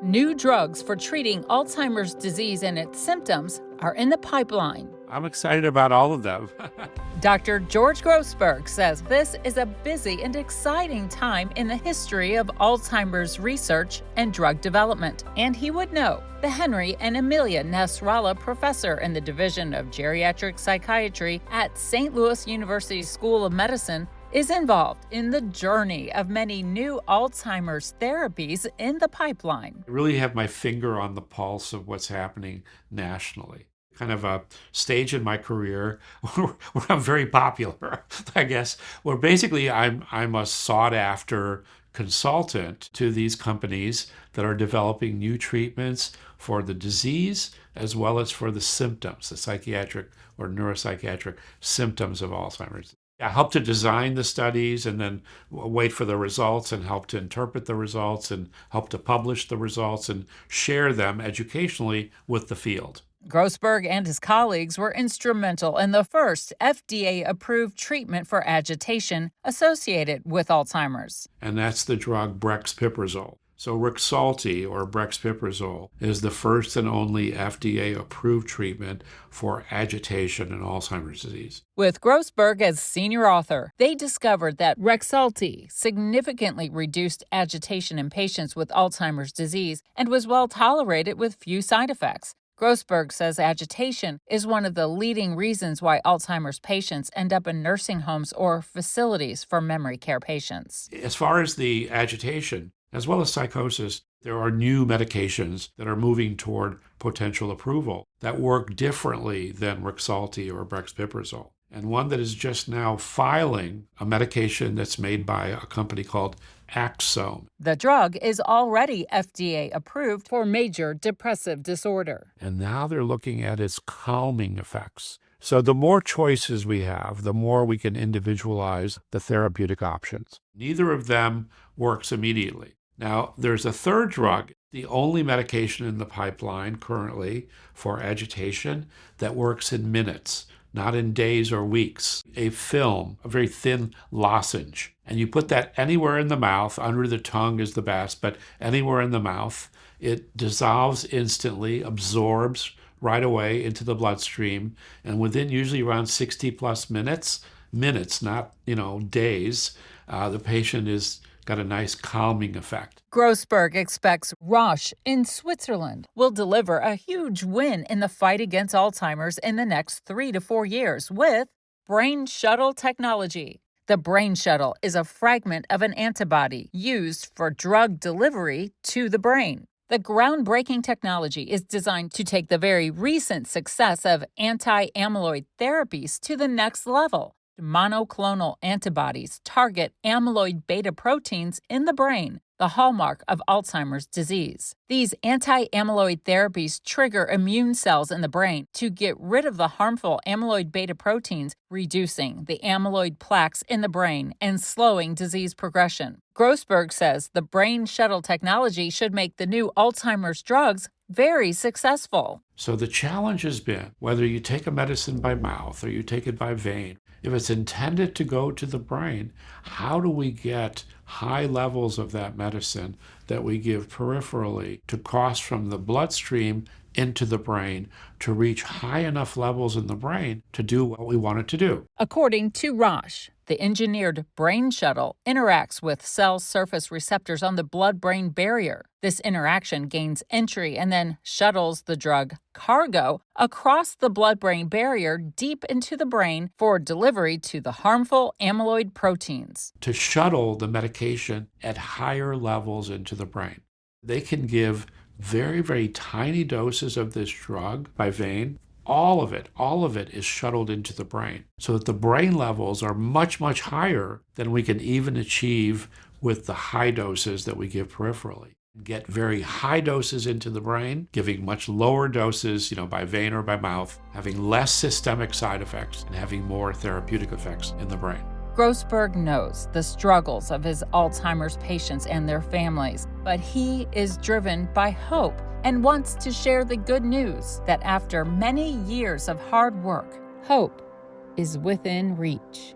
New drugs for treating Alzheimer's disease and its symptoms are in the pipeline. I'm excited about all of them. Dr. George Grossburg says this is a busy and exciting time in the history of Alzheimer's research and drug development. And he would know. The Henry and Amelia Nasrallah Professor in the Division of Geriatric Psychiatry at St. Louis University School of Medicine is involved in the journey of many new Alzheimer's therapies in the pipeline. I really have my finger on the pulse of what's happening nationally. Kind of a stage in my career where I'm very popular, I guess, where basically I'm a sought-after consultant to these companies that are developing new treatments for the disease as well as for the symptoms, the psychiatric or neuropsychiatric symptoms of Alzheimer's. I help to design the studies and then wait for the results and help to interpret the results and help to publish the results and share them educationally with the field. Grossburg and his colleagues were instrumental in the first FDA-approved treatment for agitation associated with Alzheimer's. And that's the drug brexpiprazole. So Rexulti, or brexpiprazole, is the first and only FDA-approved treatment for agitation in Alzheimer's disease. With Grossburg as senior author, they discovered that Rexulti significantly reduced agitation in patients with Alzheimer's disease and was well tolerated with few side effects. Grossburg says agitation is one of the leading reasons why Alzheimer's patients end up in nursing homes or facilities for memory care patients. As far as the agitation, as well as psychosis, there are new medications that are moving toward potential approval that work differently than Rexulti or brexpiprazole. And one that is just now filing a medication that's made by a company called Axsome. The drug is already FDA approved for major depressive disorder. And now they're looking at its calming effects. So the more choices we have, the more we can individualize the therapeutic options. Neither of them works immediately. Now, there's a third drug, the only medication in the pipeline currently for agitation that works in minutes, not in days or weeks. A film, a very thin lozenge. And you put that anywhere in the mouth, under the tongue is the best, but anywhere in the mouth, it dissolves instantly, absorbs right away into the bloodstream, and within usually around 60 plus minutes, not, days, the patient is got a nice calming effect. Grossburg expects Roche in Switzerland will deliver a huge win in the fight against Alzheimer's in the next 3 to 4 years with Brainshuttle technology. The Brainshuttle is a fragment of an antibody used for drug delivery to the brain. The groundbreaking technology is designed to take the very recent success of anti-amyloid therapies to the next level. Monoclonal antibodies target amyloid-beta proteins in the brain, the hallmark of Alzheimer's disease. These anti-amyloid therapies trigger immune cells in the brain to get rid of the harmful amyloid-beta proteins, reducing the amyloid plaques in the brain and slowing disease progression. Grossburg says the Brainshuttle technology should make the new Alzheimer's drugs very successful. So the challenge has been, whether you take a medicine by mouth or you take it by vein, if it's intended to go to the brain, how do we get high levels of that medicine that we give peripherally to cross from the bloodstream into the brain to reach high enough levels in the brain to do what we want it to do? According to Roche, the engineered Brainshuttle interacts with cell surface receptors on the blood-brain barrier. This interaction gains entry and then shuttles the drug cargo across the blood-brain barrier deep into the brain for delivery to the harmful amyloid proteins. To shuttle the medication at higher levels into the brain. They can give very, very tiny doses of this drug by vein. All of it is shuttled into the brain so that the brain levels are much, much higher than we can even achieve with the high doses that we give peripherally. Get very high doses into the brain, giving much lower doses, by vein or by mouth, having less systemic side effects and having more therapeutic effects in the brain. Grossburg knows the struggles of his Alzheimer's patients and their families, but he is driven by hope and wants to share the good news that after many years of hard work, hope is within reach.